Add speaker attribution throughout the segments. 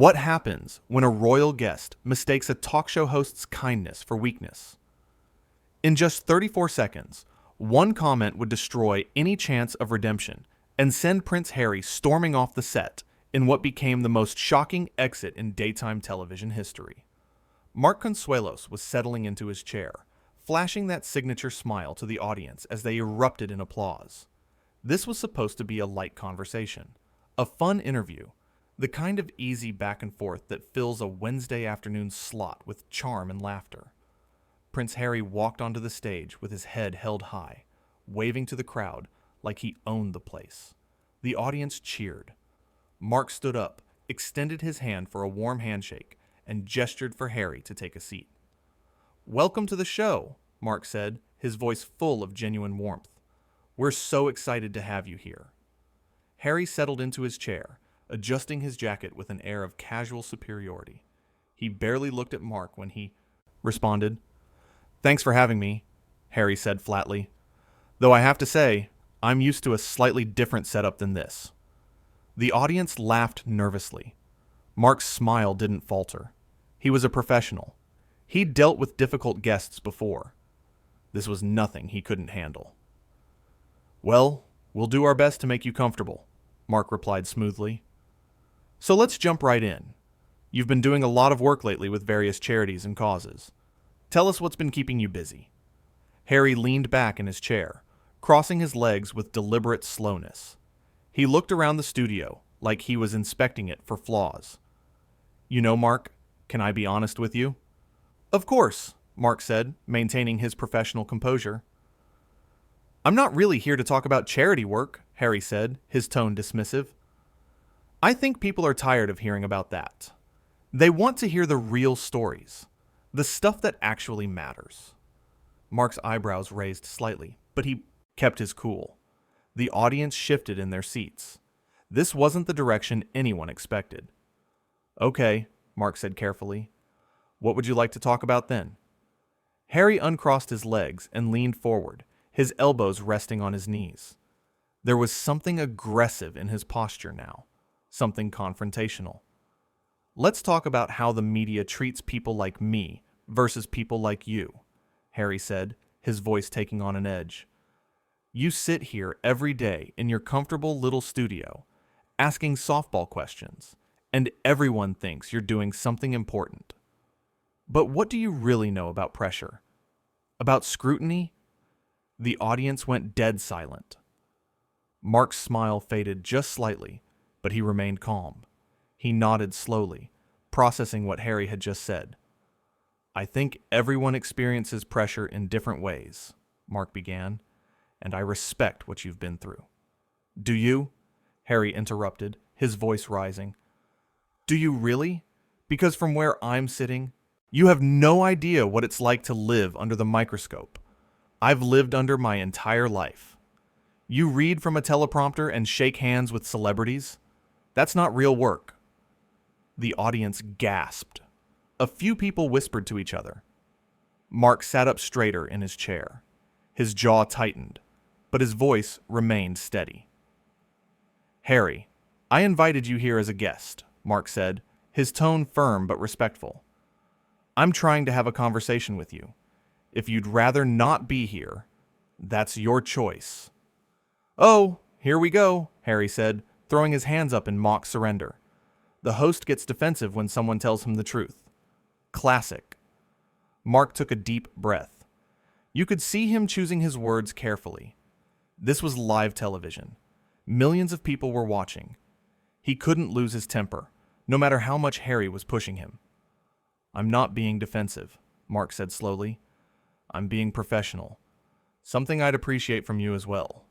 Speaker 1: What happens when a royal guest mistakes a talk show host's kindness for weakness? In just 34 seconds, one comment would destroy any chance of redemption and send Prince Harry storming off the set in what became the most shocking exit in daytime television history. Mark Consuelos was settling into his chair, flashing that signature smile to the audience as they erupted in applause. This was supposed to be a light conversation, a fun interview, the kind of easy back and forth that fills a Wednesday afternoon slot with charm and laughter. Prince Harry walked onto the stage with his head held high, waving to the crowd like he owned the place. The audience cheered. Mark stood up, extended his hand for a warm handshake, and gestured for Harry to take a seat. "Welcome to the show," Mark said, his voice full of genuine warmth. "We're so excited to have you here." Harry settled into his chair, adjusting his jacket with an air of casual superiority. He barely looked at Mark when he responded. "Thanks for having me," Harry said flatly. "Though I have to say, I'm used to a slightly different setup than this." The audience laughed nervously. Mark's smile didn't falter. He was a professional. He'd dealt with difficult guests before. This was nothing he couldn't handle. "Well, we'll do our best to make you comfortable," Mark replied smoothly. "So let's jump right in. You've been doing a lot of work lately with various charities and causes. Tell us what's been keeping you busy." Harry leaned back in his chair, crossing his legs with deliberate slowness. He looked around the studio like he was inspecting it for flaws. "You know, Mark, can I be honest with you?" "Of course," Mark said, maintaining his professional composure. "I'm not really here to talk about charity work," Harry said, his tone dismissive. "I think people are tired of hearing about that. They want to hear the real stories, the stuff that actually matters." Mark's eyebrows raised slightly, but he kept his cool. The audience shifted in their seats. This wasn't the direction anyone expected. "Okay," Mark said carefully. "What would you like to talk about then?" Harry uncrossed his legs and leaned forward, his elbows resting on his knees. There was something aggressive in his posture now, something confrontational. "Let's talk about how the media treats people like me versus people like you," Harry said, his voice taking on an edge. "You sit here every day in your comfortable little studio, asking softball questions, and everyone thinks you're doing something important. But what do you really know about pressure? About scrutiny?" The audience went dead silent. Mark's smile faded just slightly, but he remained calm. He nodded slowly, processing what Harry had just said. "I think everyone experiences pressure in different ways," Mark began, "and I respect what you've been through." "Do you?" Harry interrupted, his voice rising. "Do you really? Because from where I'm sitting, you have no idea what it's like to live under the microscope. I've lived under my entire life. You read from a teleprompter and shake hands with celebrities? That's not real work." The audience gasped. A few people whispered to each other. Mark sat up straighter in his chair. His jaw tightened, but his voice remained steady. "Harry, I invited you here as a guest," Mark said, his tone firm but respectful. "I'm trying to have a conversation with you. If you'd rather not be here, that's your choice." "Oh, here we go," Harry said, throwing his hands up in mock surrender. The host gets defensive when someone tells him the truth. Classic. Mark took a deep breath. You could see him choosing his words carefully. This was live television. Millions of people were watching. He couldn't lose his temper, no matter how much Harry was pushing him. "I'm not being defensive," Mark said slowly. "I'm being professional. Something I'd appreciate from you as well."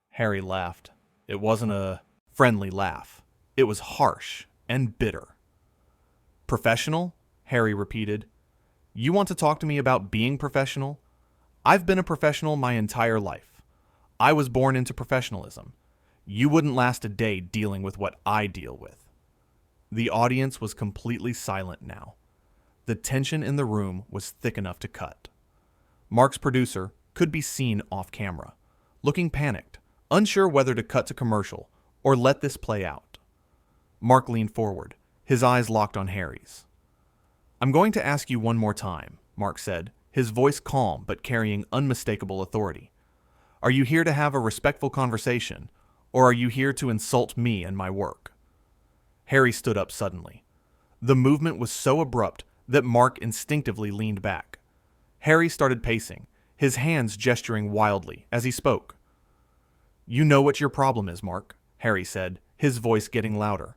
Speaker 1: Harry laughed. It wasn't a friendly laugh. It was harsh and bitter. "Professional?" Harry repeated. "You want to talk to me about being professional? I've been a professional my entire life. I was born into professionalism. You wouldn't last a day dealing with what I deal with." The audience was completely silent now. The tension in the room was thick enough to cut. Mark's producer could be seen off camera, looking panicked, unsure whether to cut to commercial or let this play out. Mark leaned forward, His eyes locked on Harry's. "I'm going to ask you one more time," Mark said, his voice calm but carrying unmistakable authority. "Are you here to have a respectful conversation, or are you here to insult me and my work?" Harry stood up suddenly. The movement was so abrupt that Mark instinctively leaned back. Harry started pacing, his hands gesturing wildly as he spoke. "You know what your problem is, Mark," Harry said, his voice getting louder.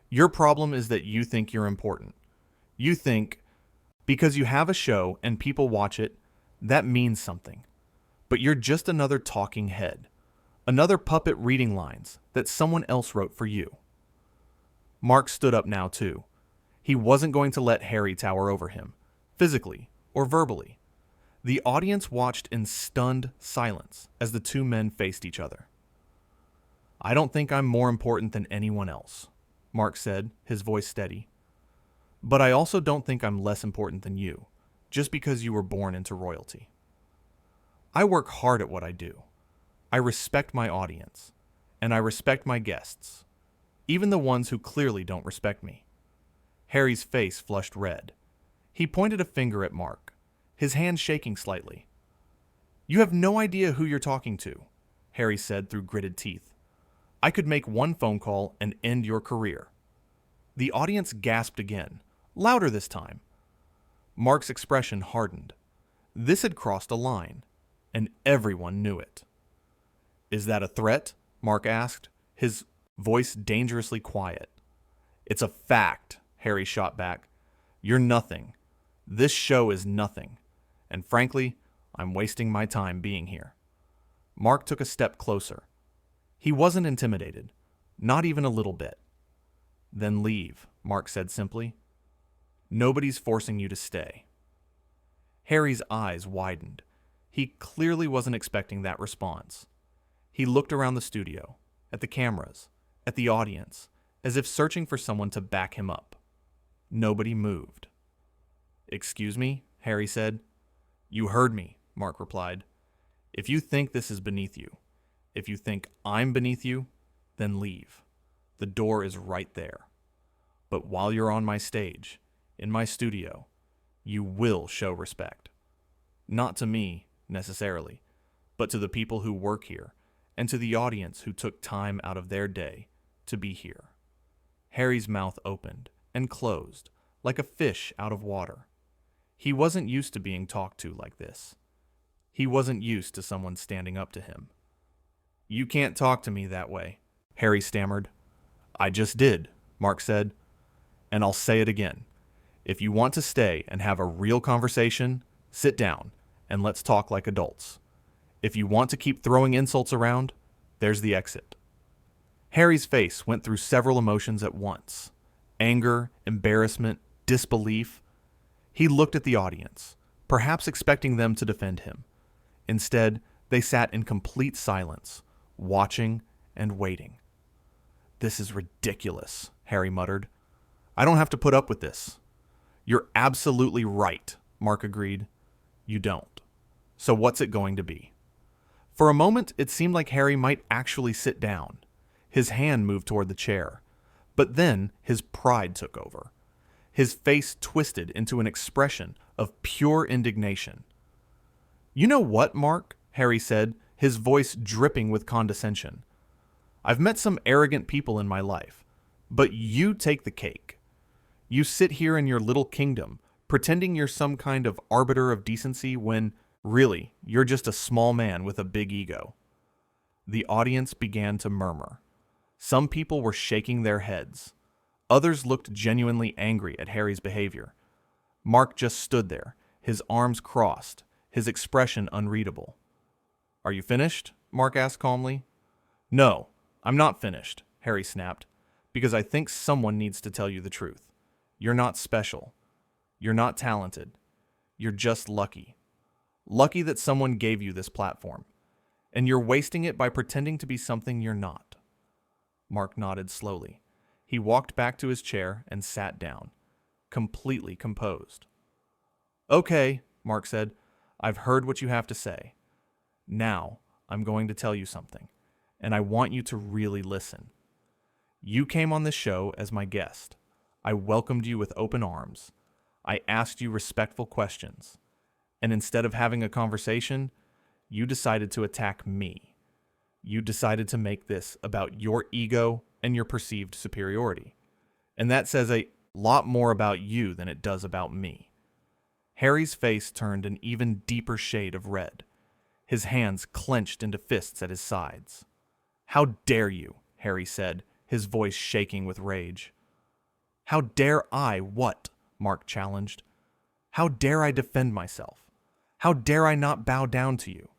Speaker 1: "Your problem is that you think you're important. You think, because you have a show and people watch it, that means something. But you're just another talking head, another puppet reading lines that someone else wrote for you." Mark stood up now too. He wasn't going to let Harry tower over him, physically or verbally. The audience watched in stunned silence as the two men faced each other. "I don't think I'm more important than anyone else," Mark said, his voice steady. "But I also don't think I'm less important than you, just because you were born into royalty. I work hard at what I do. I respect my audience, and I respect my guests, even the ones who clearly don't respect me." Harry's face flushed red. He pointed a finger at Mark, his hand shaking slightly. "You have no idea who you're talking to," Harry said through gritted teeth. "I could make one phone call and end your career." The audience gasped again, louder this time. Mark's expression hardened. This had crossed a line, and everyone knew it. "Is that a threat?" Mark asked, his voice dangerously quiet. "It's a fact," Harry shot back. "You're nothing. This show is nothing. And frankly, I'm wasting my time being here." Mark took a step closer. He wasn't intimidated, not even a little bit. "Then leave," Mark said simply. "Nobody's forcing you to stay." Harry's eyes widened. He clearly wasn't expecting that response. He looked around the studio, at the cameras, at the audience, as if searching for someone to back him up. Nobody moved. "Excuse me?" Harry said. "You heard me," Mark replied. "If you think this is beneath you, if you think I'm beneath you, then leave. The door is right there. But while you're on my stage, in my studio, you will show respect. Not to me, necessarily, but to the people who work here, and to the audience who took time out of their day to be here." Harry's mouth opened and closed, like a fish out of water. He wasn't used to being talked to like this. He wasn't used to someone standing up to him. "You can't talk to me that way," Harry stammered. "I just did," Mark said. "And I'll say it again. If you want to stay and have a real conversation, sit down and let's talk like adults. If you want to keep throwing insults around, there's the exit." Harry's face went through several emotions at once: anger, embarrassment, disbelief. He looked at the audience, perhaps expecting them to defend him. Instead, they sat in complete silence, watching and waiting. "This is ridiculous," Harry muttered. "I don't have to put up with this." "You're absolutely right," Mark agreed. "You don't. So what's it going to be?" For a moment, it seemed like Harry might actually sit down. His hand moved toward the chair. But then his pride took over. His face twisted into an expression of pure indignation. "You know what, Mark?" Harry said, his voice dripping with condescension. "I've met some arrogant people in my life, but you take the cake. You sit here in your little kingdom, pretending you're some kind of arbiter of decency when, really, you're just a small man with a big ego." The audience began to murmur. Some people were shaking their heads. Others looked genuinely angry at Harry's behavior. Mark just stood there, his arms crossed, his expression unreadable. "Are you finished?" Mark asked calmly. "No, I'm not finished," Harry snapped, "because I think someone needs to tell you the truth. You're not special. You're not talented. You're just lucky. Lucky that someone gave you this platform. And you're wasting it by pretending to be something you're not." Mark nodded slowly. He walked back to his chair and sat down, completely composed. "Okay," Mark said, "I've heard what you have to say. Now, I'm going to tell you something, and I want you to really listen. You came on this show as my guest. I welcomed you with open arms. I asked you respectful questions. And instead of having a conversation, you decided to attack me. You decided to make this about your ego and your perceived superiority. And that says a lot more about you than it does about me." Harry's face turned an even deeper shade of red. His hands clenched into fists at his sides. "How dare you?" Harry said, his voice shaking with rage. "How dare I what?" Mark challenged. "How dare I defend myself? How dare I not bow down to you?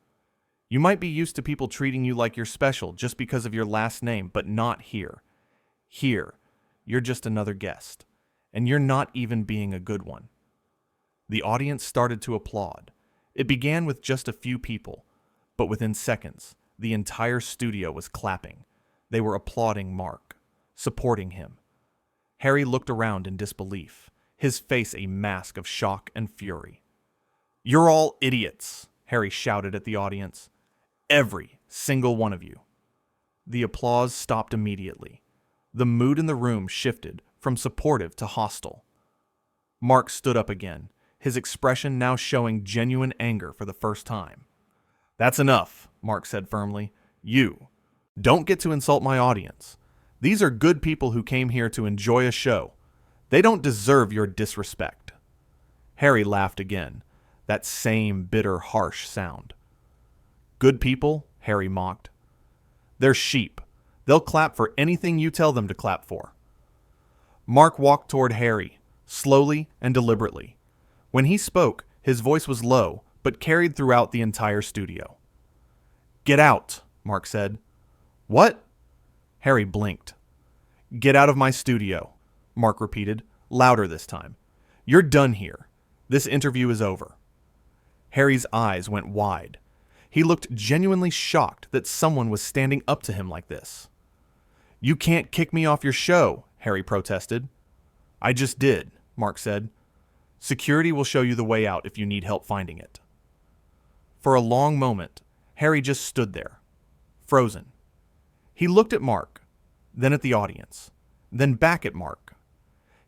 Speaker 1: You might be used to people treating you like you're special just because of your last name, but not here. Here, you're just another guest, and you're not even being a good one." The audience started to applaud. It began with just a few people, but within seconds, the entire studio was clapping. They were applauding Mark, supporting him. Harry looked around in disbelief, his face a mask of shock and fury. "You're all idiots," Harry shouted at the audience. "Every single one of you." The applause stopped immediately. The mood in the room shifted from supportive to hostile. Mark stood up again, his expression now showing genuine anger for the first time. "That's enough," Mark said firmly. "You don't get to insult my audience. These are good people who came here to enjoy a show. They don't deserve your disrespect." Harry laughed again, that same bitter, harsh sound. "Good people?" Harry mocked. "They're sheep. They'll clap for anything you tell them to clap for." Mark walked toward Harry, slowly and deliberately. When he spoke, his voice was low, but carried throughout the entire studio. "Get out," Mark said. "What?" Harry blinked. "Get out of my studio," Mark repeated, louder this time. "You're done here. This interview is over." Harry's eyes went wide. He looked genuinely shocked that someone was standing up to him like this. "You can't kick me off your show," Harry protested. "I just did," Mark said. "Security will show you the way out if you need help finding it." For a long moment, Harry just stood there, frozen. He looked at Mark, then at the audience, then back at Mark.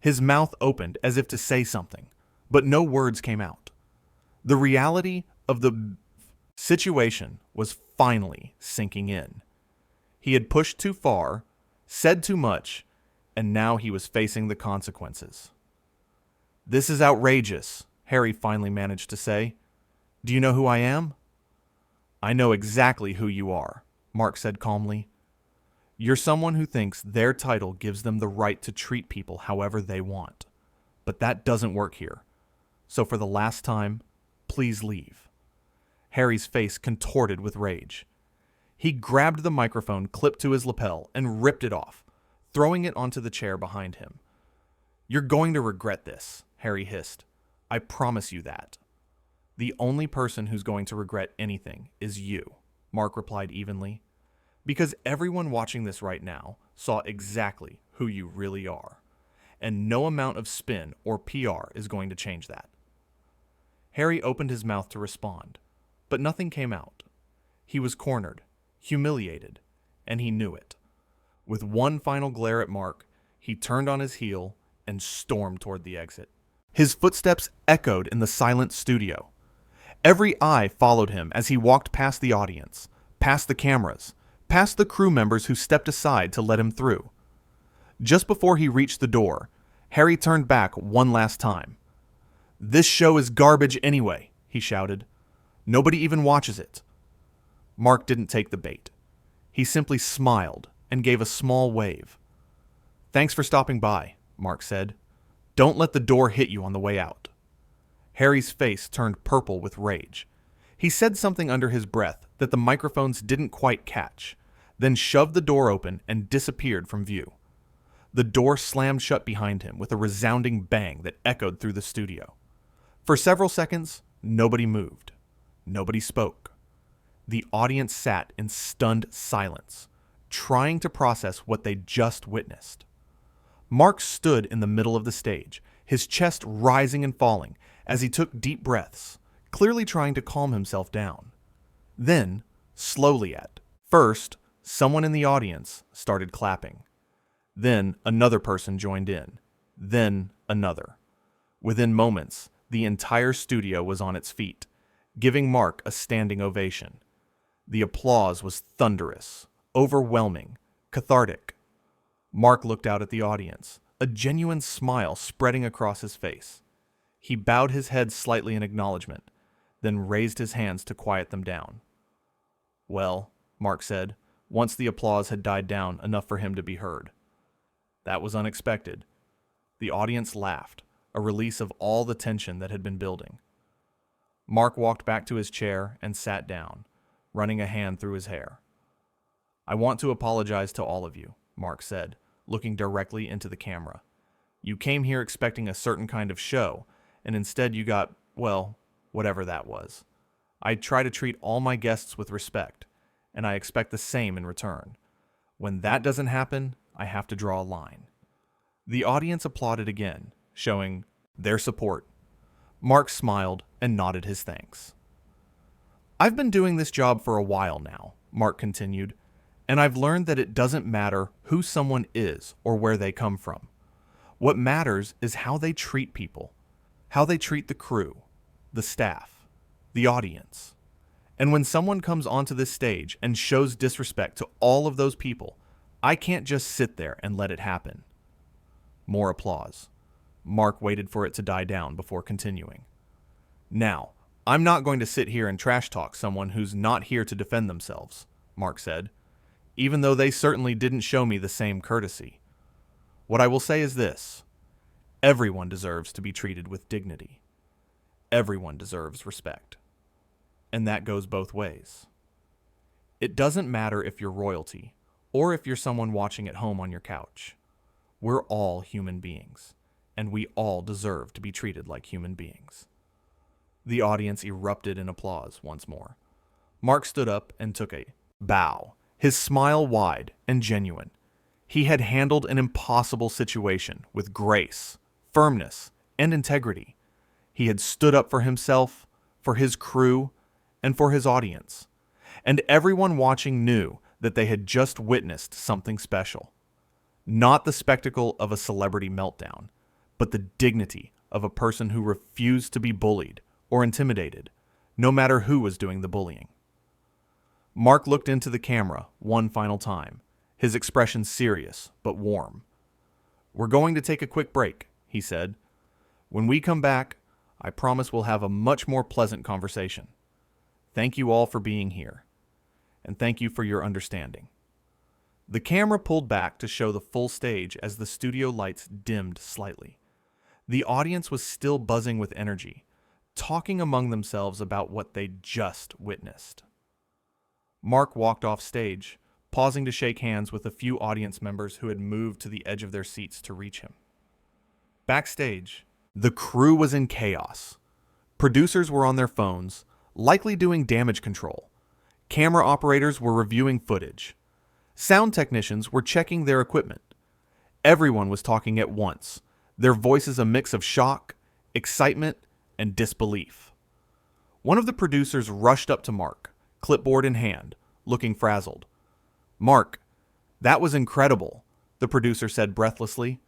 Speaker 1: His mouth opened as if to say something, but no words came out. The reality of the situation was finally sinking in. He had pushed too far, said too much, and now he was facing the consequences. "This is outrageous," Harry finally managed to say. "Do you know who I am?" "I know exactly who you are," Mark said calmly. "You're someone who thinks their title gives them the right to treat people however they want. But that doesn't work here. So for the last time, please leave." Harry's face contorted with rage. He grabbed the microphone clipped to his lapel and ripped it off, throwing it onto the chair behind him. "You're going to regret this," Harry hissed. "I promise you that." "The only person who's going to regret anything is you," Mark replied evenly. "Because everyone watching this right now saw exactly who you really are. And no amount of spin or PR is going to change that." Harry opened his mouth to respond, but nothing came out. He was cornered, humiliated, and he knew it. With one final glare at Mark, he turned on his heel and stormed toward the exit. His footsteps echoed in the silent studio. Every eye followed him as he walked past the audience, past the cameras, past the crew members who stepped aside to let him through. Just before he reached the door, Harry turned back one last time. "This show is garbage anyway," he shouted. "Nobody even watches it." Mark didn't take the bait. He simply smiled and gave a small wave. "Thanks for stopping by," Mark said. "Don't let the door hit you on the way out." Harry's face turned purple with rage. He said something under his breath that the microphones didn't quite catch, then shoved the door open and disappeared from view. The door slammed shut behind him with a resounding bang that echoed through the studio. For several seconds, nobody moved. Nobody spoke. The audience sat in stunned silence, trying to process what they'd just witnessed. Mark stood in the middle of the stage, his chest rising and falling as he took deep breaths, clearly trying to calm himself down. Then, slowly at first, someone in the audience started clapping. Then another person joined in. Then another. Within moments, the entire studio was on its feet, giving Mark a standing ovation. The applause was thunderous, overwhelming, cathartic. Mark looked out at the audience, a genuine smile spreading across his face. He bowed his head slightly in acknowledgement, then raised his hands to quiet them down. "Well," Mark said, once the applause had died down enough for him to be heard. "That was unexpected." The audience laughed, a release of all the tension that had been building. Mark walked back to his chair and sat down, running a hand through his hair. "I want to apologize to all of you," Mark said, looking directly into the camera. "You came here expecting a certain kind of show, and instead you got, well, whatever that was. I try to treat all my guests with respect, and I expect the same in return. When that doesn't happen, I have to draw a line." The audience applauded again, showing their support. Mark smiled and nodded his thanks. "I've been doing this job for a while now," Mark continued, "and I've learned that it doesn't matter who someone is or where they come from. What matters is how they treat people, how they treat the crew, the staff, the audience. And when someone comes onto this stage and shows disrespect to all of those people, I can't just sit there and let it happen." More applause. Mark waited for it to die down before continuing. "Now, I'm not going to sit here and trash talk someone who's not here to defend themselves," Mark said, "even though they certainly didn't show me the same courtesy. What I will say is this: everyone deserves to be treated with dignity. Everyone deserves respect. And that goes both ways. It doesn't matter if you're royalty or if you're someone watching at home on your couch. We're all human beings, and we all deserve to be treated like human beings." The audience erupted in applause once more. Mark stood up and took a bow, his smile wide and genuine. He had handled an impossible situation with grace, firmness, and integrity. He had stood up for himself, for his crew, and for his audience. And everyone watching knew that they had just witnessed something special. Not the spectacle of a celebrity meltdown, but the dignity of a person who refused to be bullied or intimidated, no matter who was doing the bullying. Mark looked into the camera one final time, his expression serious but warm. "We're going to take a quick break," he said. "When we come back, I promise we'll have a much more pleasant conversation. Thank you all for being here, and thank you for your understanding." The camera pulled back to show the full stage as the studio lights dimmed slightly. The audience was still buzzing with energy, talking among themselves about what they'd just witnessed. Mark walked off stage, pausing to shake hands with a few audience members who had moved to the edge of their seats to reach him. Backstage, the crew was in chaos. Producers were on their phones, likely doing damage control. Camera operators were reviewing footage. Sound technicians were checking their equipment. Everyone was talking at once, their voices a mix of shock, excitement, and disbelief. One of the producers rushed up to Mark, clipboard in hand, looking frazzled. "Mark, that was incredible," the producer said breathlessly.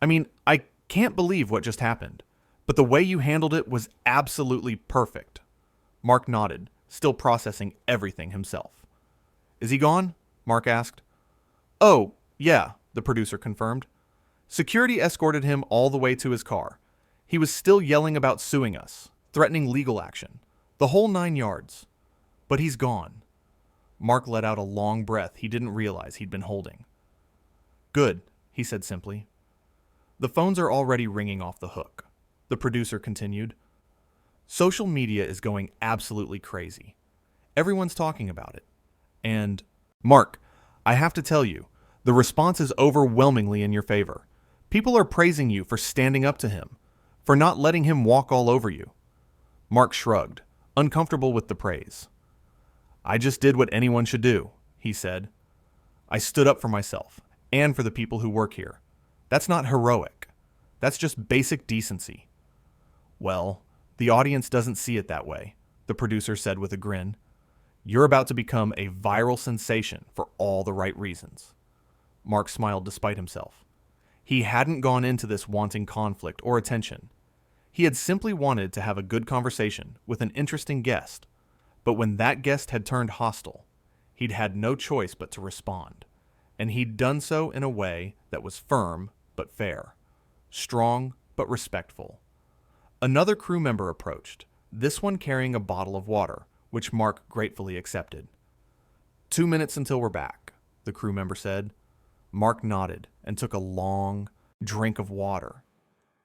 Speaker 1: "I mean, I can't believe what just happened, but the way you handled it was absolutely perfect." Mark nodded, still processing everything himself. "Is he gone?" Mark asked. "Oh, yeah," the producer confirmed. "Security escorted him all the way to his car. He was still yelling about suing us, threatening legal action, the whole 9 yards. But he's gone." Mark let out a long breath he didn't realize he'd been holding. "Good," he said simply. "The phones are already ringing off the hook," the producer continued. "Social media is going absolutely crazy. Everyone's talking about it. And, Mark, I have to tell you, the response is overwhelmingly in your favor. People are praising you for standing up to him, for not letting him walk all over you." Mark shrugged, uncomfortable with the praise. "I just did what anyone should do," he said. "I stood up for myself and for the people who work here. That's not heroic. That's just basic decency." "Well, the audience doesn't see it that way," the producer said with a grin. "You're about to become a viral sensation for all the right reasons." Mark smiled despite himself. He hadn't gone into this wanting conflict or attention. He had simply wanted to have a good conversation with an interesting guest, but when that guest had turned hostile, he'd had no choice but to respond, and he'd done so in a way that was firm but fair, strong but respectful. Another crew member approached, this one carrying a bottle of water, which Mark gratefully accepted. 2 minutes until we're back, the crew member said. Mark nodded and took a long drink of water.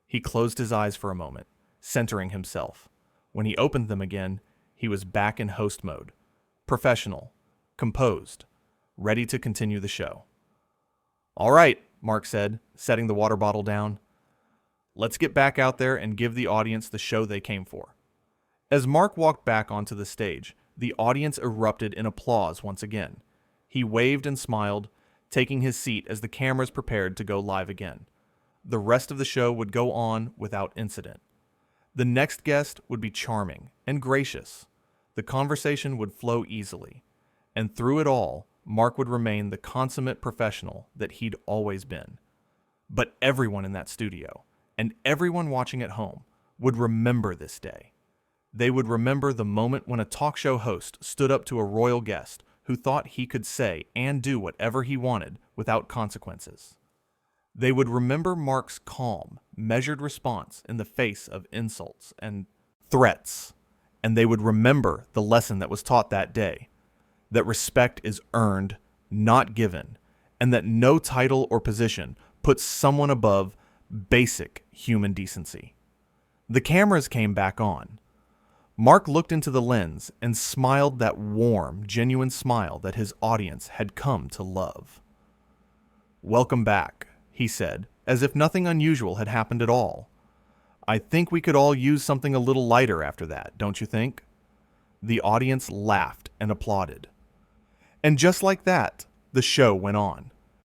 Speaker 1: He closed his eyes for a moment, centering himself. When he opened them again, he was back in host mode, professional, composed, ready to continue the show. All right, Mark said, setting the water bottle down. Let's get back out there and give the audience the show they came for. As Mark walked back onto the stage, the audience erupted in applause once again. He waved and smiled, taking his seat as the cameras prepared to go live again. The rest of the show would go on without incident. The next guest would be charming and gracious. The conversation would flow easily. And through it all, Mark would remain the consummate professional that he'd always been. But everyone in that studio, and everyone watching at home, would remember this day. They would remember the moment when a talk show host stood up to a royal guest who thought he could say and do whatever he wanted without consequences. They would remember Mark's calm, measured response in the face of insults and threats. And they would remember the lesson that was taught that day, that respect is earned, not given, and that no title or position puts someone above basic human decency. The cameras came back on. Mark looked into the lens and smiled that warm, genuine smile that his audience had come to love. "Welcome back," he said, as if nothing unusual had happened at all. "I think we could all use something a little lighter after that, don't you think?" The audience laughed and applauded. And just like that, the show went on.